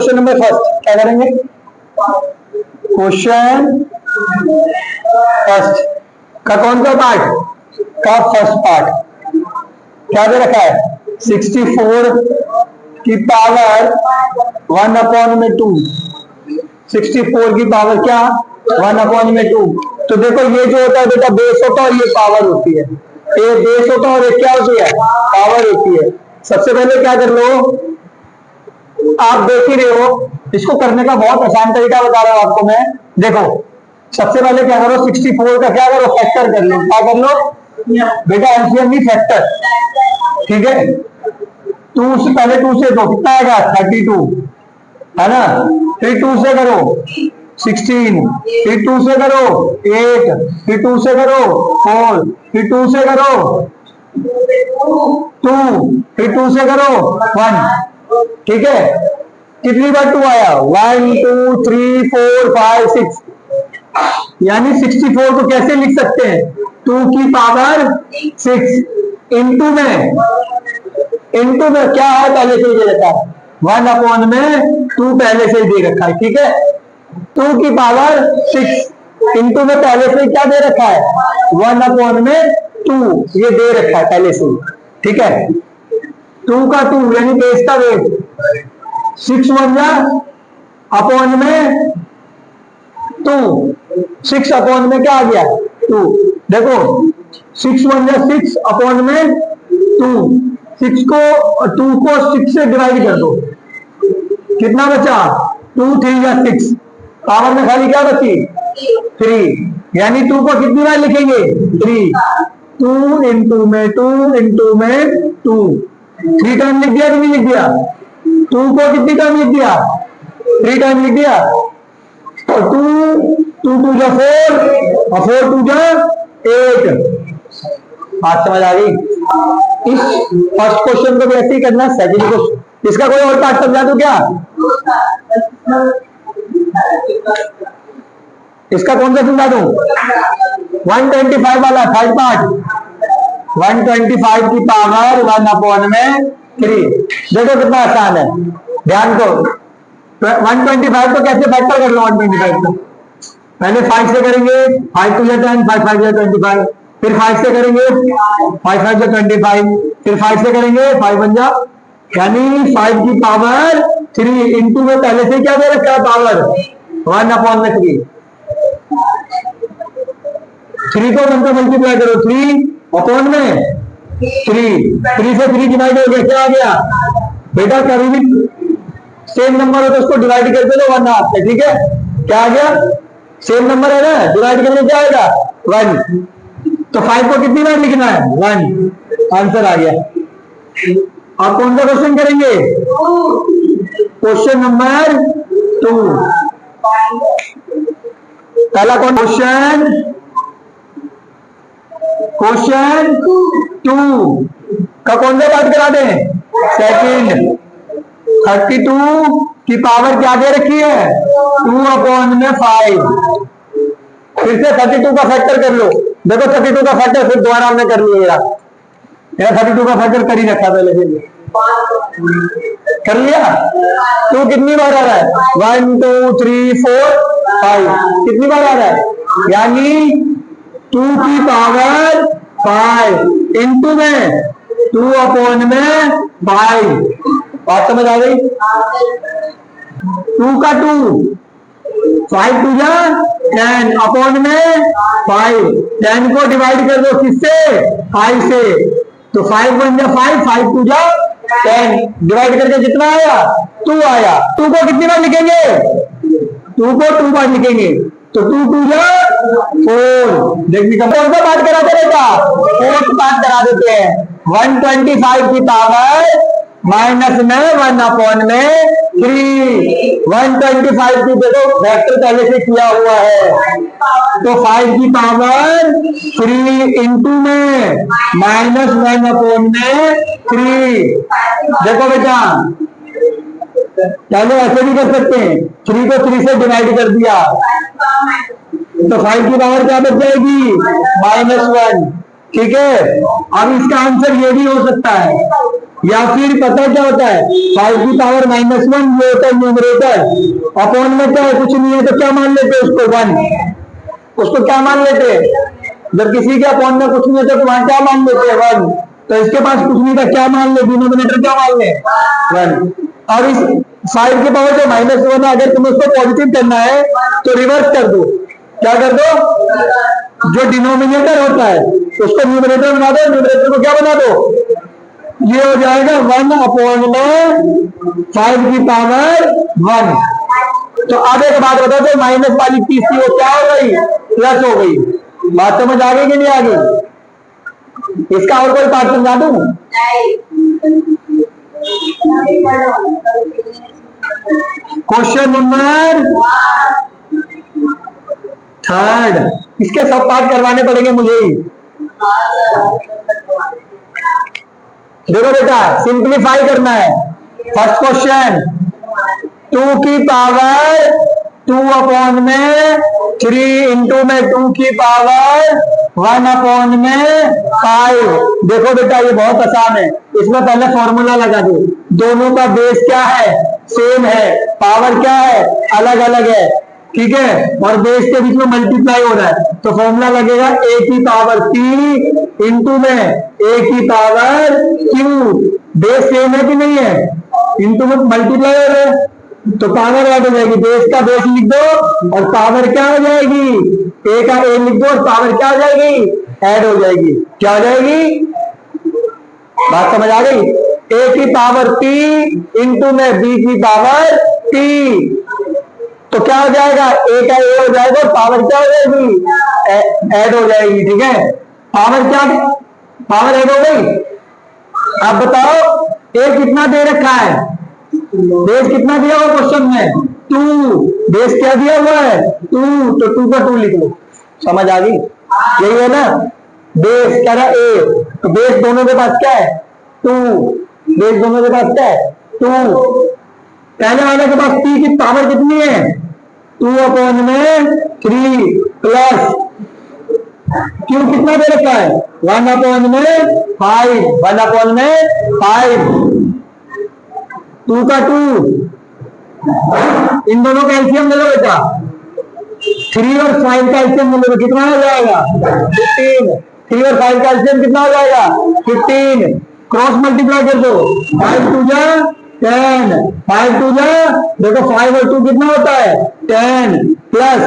Question number first क्या करेंगे? Question first का कौन सा पार्ट? का फर्स्ट पार्ट क्या दे रखा है? 64 की पावर 1/2। 64 की पावर क्या? 1/2। तो देखो ये जो होता है बेटा बेस होता है और ये पावर होती है। ये बेस होता है और ये क्या होती है? पावर होती है। सबसे पहले क्या कर लो, आप देख ही रहे हो, इसको करने का बहुत आसान तरीका बता रहा हूं आपको मैं। देखो सबसे पहले क्या करो, 64 का क्या करो? फैक्टर कर लो। क्या कर लो बेटा? एलसीएम भी फैक्टर, ठीक है। 2 से पहले 2 से दो कितना आएगा? 32 है ना। फिर 2 से करो 16, फिर 2 से करो 8, फिर 2 से करो 4, फिर 2 से करो 2, फिर 2 से करो 1, ठीक है। कितनी बार 2 आया? 1 2 3 4 5 6, यानी 64 को कैसे लिख सकते हैं? 2 की पावर 6 इंटू में क्या है? पहले से ही दे रखा है 1/2 पहले से ही दे रखा है, ठीक है। 2 की पावर 6 इंटू में पहले से ही क्या दे रखा है? 1/2 ये दे रखा है पहले से ही, ठीक है। 2 का 2 यानी बेस का वेट 6 अपॉन में 2, 6 अपॉन में क्या आ गया? 2। देखो 6 अपॉन में 2, 6 को 2 को 6 से डिवाइड कर दो, कितना बचा? 2 3 या 6, पावर में खाली क्या बची? 3, यानी 2 को कितनी बार लिखेंगे? 3। 2 इंटू में 2 इंटू में 2, 3 टाइम लिख दिया कि नहीं लिख दिया? 2 को कितनी टाइम लिख दिया? 3 टाइम लिख दिया। और 2 2 जा 4 और 4 2 जा 8। बात समझ आ गई? इस फर्स्ट क्वेश्चन को भी ऐसे ही करना। सेकंड क्वेश्चन इसका कोई और पार्ट समझा दूं क्या? इसका कौन सा समझा दूं? 125 वाला थर्ड पार्ट। 125 की पावर 1/3। देखो कितना आसान है, ध्यान दो। 125 को कैसे फैक्टर कर लो? 125 को पहले 5 से करेंगे, 5 2 10, 5 5 25, फिर 5 से करेंगे 5 5 25, फिर 5 से करेंगे 5 1 जा, यानी 5 की पावर 3 इंटू में पहले से क्या दे रखा है? पावर 1/3। 3 को 1 से मल्टीप्लाई करो, 3 अपॉन में 3 से 3 डिवाइड हो गया, क्या आ गया बेटा? कभी भी सेम नंबर हो तो उसको डिवाइड करके दो 1/2 से, ठीक है। क्या आ गया? सेम नंबर है ना, डिवाइड करके क्या आएगा? 1। तो 5 को कितनी बार लिखना है? 1। आंसर आ गया। अब कौन सा क्वेश्चन करेंगे? Question number 2। पहला कौन? क्वेश्चन 2 का कौन सा पार्ट करा दें? सेकंड। 32 की पावर क्या दे रखी है? 2/5। फिर से 32 का फैक्टर कर लो। देखो 32 का फैक्टर फिर दोबारा हमने कर लिया, 32 का फैक्टर कर ही रखा पहले से, कर लिया। 2 कितनी बार आ रहा है? 1 2 3 4 5, कितनी बार आ रहा है? यानी 2 की पावर 5 इंटू में 2/5। बात समझ आ गई? 2 का 2, 5 2 जा 10 अपॉन में 5, 10 को डिवाइड कर दो किससे? 5 से, तो 5 1 जा 5, 5 2 जा 10, डिवाइड करके कितना आया? 2 आया। 2 को कितनी बार लिखेंगे? 2 को 2 बार लिखेंगे, तो 2 2 जा 4। देखिए कौन सा पार्ट कराते बेटा? फोर्थ पार्ट करा देते हैं। 125 की पावर माइनस में 1/3। 125 की देखो वेक्टर पहले से किया हुआ है, तो 5 की पावर 3 इंटू में माइनस 1/3। देखो बेटा पहले ऐसे भी कर सकते हैं, 3 को 3 से डिवाइड कर दिया, तो 5 की पावर क्या बच जाएगी? -1, ठीक है। अब इसका आंसर ये भी हो सकता है या फिर पता है क्या होता है, 5 की पावर -1 ये होता है न्यूमरेटर, अपॉन में क्या है, कुछ नहीं है तो क्या मान लेते उसको 1, उसको क्या मान लेते, जब किसी के अपॉन में कुछ नहीं है तो वहां क्या मान लेते हैं 1, तो इसके पास कुछ नहीं था, क्या मान ले, डिनोमिनेटर क्या मान ले 1। और इस 5 की पावर जो -1 है, अगर तुम्हें उसको पॉजिटिव करना है तो रिवर्स कर दो, क्या कर दो, जो डिनोमिनेटर होता है उसको न्यूमरेटर बना दो, न्यूमरेटर को क्या बना दो, ये हो जाएगा 1 अपॉन में 5 की पावर 1। तो अब एक बात बता दो, माइनस वाली चीज थी वो क्या हो गई, प्लस हो गई। बात समझ आ गई कि नहीं आ गई? इसका और कोई पार्ट समझा दूं? क्वेश्चन नंबर 3, इसके सब पार्ट करवाने पड़ेंगे मुझे ही। देखो बेटा, सिंप्लीफाई करना है। फर्स्ट क्वेश्चन, 2 की पावर 2 अपॉन में 3 इंटू में 2 की पावर 1 अपॉन में 5। देखो बेटा ये बहुत आसान है, इसमें पहले फॉर्मूला लगा दो, दोनों का बेस क्या है, सेम है, पावर क्या है, अलग अलग है, ठीक है, और बेस के बीच में मल्टीप्लाई हो रहा है, तो फॉर्मूला लगेगा a की पावर p इंटू में a की पावर q। बेस सेम है कि नहीं है, इंटू में मल्टीप्लाई हो रहा है तो पावर ऐड हो जाएगी, बेस का बेस लिख दो और पावर क्या हो जाएगी, a का a लिख दो और पावर क्या हो जाएगी, ऐड हो जाएगी। क्या हो जाएगी, बात समझ आ गई? a की पावर p इंटू में b की पावर t, तो क्या हो जाएगा, a का a हो जाएगा, पावर क्या हो जाएगी, ऐड हो जाएगी, ठीक है। पावर क्या, पावर ऐड हो गई। अब बताओ a कितना दे रखा है, बेस कितना दिया हुआ क्वेश्चन में, 2, बेस क्या दिया हुआ है 2, तो 2 का 2 लिख लो। समझ आ गई? यही है ना, बेस क्या है a, तो बेस दोनों के पास क्या है 2, बेस दोनों के पास क्या है 2। पहले वाले के पास p की पावर कितनी है 2 अपॉन में 3 प्लस q कितना दे रखा है 1 अपॉन में 5, 1 अपॉन में 5, 2 का 2, इन दोनों का एलसीएम ले लो बेटा, 3 और 5 का एलसीएम ले लो, कितना हो जाएगा 15, 3 और 5 का एलसीएम कितना हो जाएगा 15, क्रॉस मल्टीप्लाई कर दो, 5 2 जा 10, 5 2 जा, देखो 5 और 2 कितना होता है 10, प्लस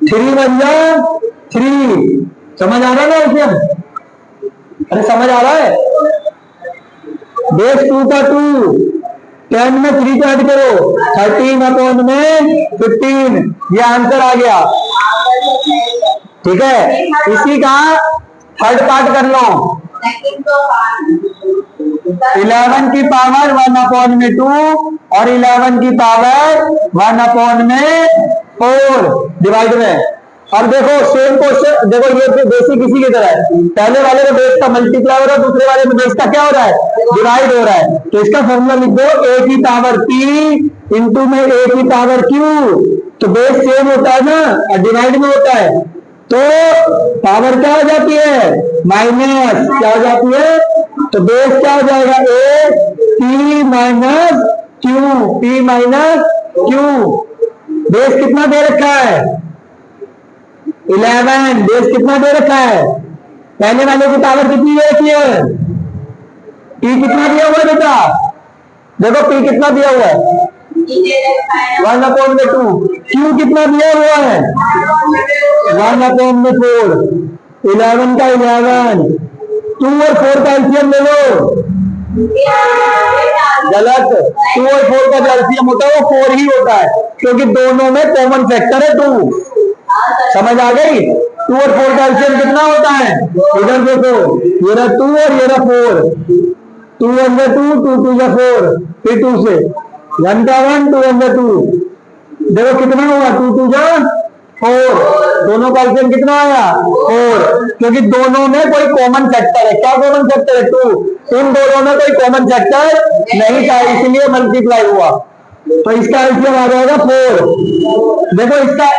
3 1 जा 3। समझ आ रहा है ना एलसीएम, अरे समझ आ रहा है, बेस 2 का 2, 10 में 3 को ऐड करो, 13 अपॉन में 15, ये आंसर आ गया, ठीक है। इसी का थर्ड पार्ट कर लो, 11 की पावर 1 अपॉन में 2 और 11 की पावर 1 अपॉन में 4 डिवाइड में। अब देखो सेम क्वेश्चन, देखो ये बेसिक इसी की तरह है, पहले वाले में बेस का मल्टीप्लाई हो रहा है, दूसरे वाले में बेस का क्या हो रहा है डिवाइड हो रहा है, तो इसका फॉर्मूला लिख दो a की पावर p इंटू में a की पावर q। तो बेस सेम होता है ना और डिवाइड में होता है, तो पावर क्या हो जाती है माइनस, क्या हो जाती है, तो बेस क्या हो जाएगा a p minus q, p minus q। Base कितना दे रखा है 11, बेस कितना दे रखा है, पहले वाले की पावर कितनी दे रखी है, p कितना दिया हुआ है बेटा, देखो p कितना दिया हुआ है 1 अपॉन में 2, q कितना दिया हुआ है 1 अपॉन में 4, 11 का 11, 2 और 4 का एलसीएम ले लो, गलत, 2 और 4 का जो एलसीएम होता है वो 4 ही होता है, क्योंकि दोनों में कॉमन फैक्टर है 2। समझ आ गई? 2 और 4 का एलसीएम कितना होता है, इधर देखो, ये रहा 2 और ये रहा 4, 2 अंदर 2, 2 2 जा 4, फिर 2 से 1 का 1, 2 अंदर 2, देखो कितना हुआ 2 2 जा 4, दोनों का एलसीएम कितना आया 4, क्योंकि दोनों में कोई कॉमन फैक्टर है, क्या कॉमन फैक्टर है 2, इन दोनों में कोई कॉमन फैक्टर नहीं था, इसलिए मल्टीप्लाई हुआ, तो इसका एलसीएम आ जाएगा 4। देखो इसका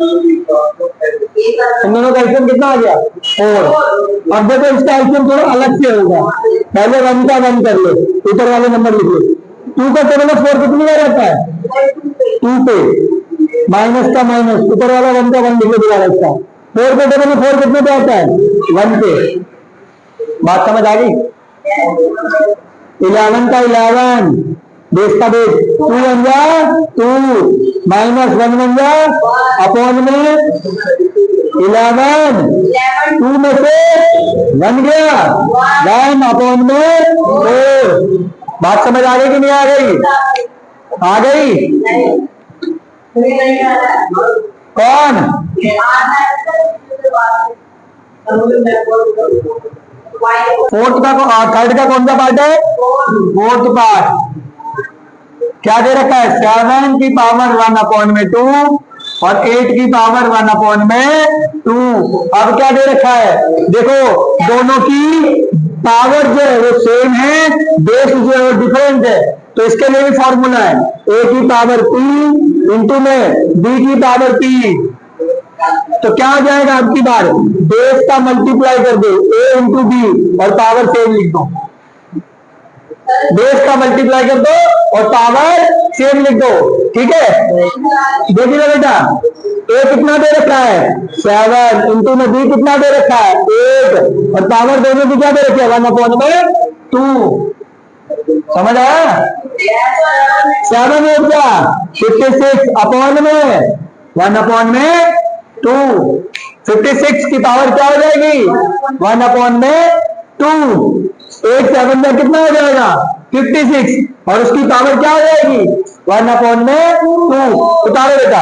इन दोनों का एलसीएम कितना आ गया 4। अब देखो इसका एलसीएम थोड़ा अलग से होगा, पहले 1 का 1 कर लो, ऊपर वाले नंबर लिख लो। 2 का टेबल ऑफ 4 कितनी बार आता है 2 पे, माइनस का माइनस, ऊपर वाला 1 का 1 लिख लो दोबारा इसका। 4 के टेबल में 4 कितने पे आता है 1 पे। बात समझ आ गई। 11 का 11 बेस का बेस 2 1 जा 2 माइनस 1 1 जा अपॉन में 11 2 में से 1 गया 1 अपॉन में 4। बात समझ आ गई कि नहीं आ गई? आ गई। कौन थर्ड का कौन सा पार्ट है 4th पार्ट। क्या दे रखा है 7 की पावर 1 अपॉन में 2 और 8 की पावर 1 अपॉन में 2। अब क्या दे रखा है देखो, दोनों की पावर जो है वो सेम है, बेस जो है वो डिफरेंट है, तो इसके लिए भी फॉर्मूला है a की पावर p इंटू में b की पावर p। तो क्या हो जाएगा अब की बार बेस का मल्टीप्लाई कर दो a इंटू बी और पावर सेम लिख दो। बेस का मल्टीप्लाई कर दो और पावर सेम लिख दो, ठीक है। देखिए बेटा a कितना दे रखा है 7 इंटू में b कितना दे रखा है 8 और पावर दोनों की क्या दे रखी है 1 अपॉन में 2। समझ आया? 7 8 क्या 56 अपॉन में 1 अपॉन में 2। 56 की पावर क्या हो जाएगी 1 अपॉन में 2। 8 7 में कितना हो जाएगा 56 और उसकी पावर क्या हो जाएगी 1 अपॉन में 2। उतारो बेटा।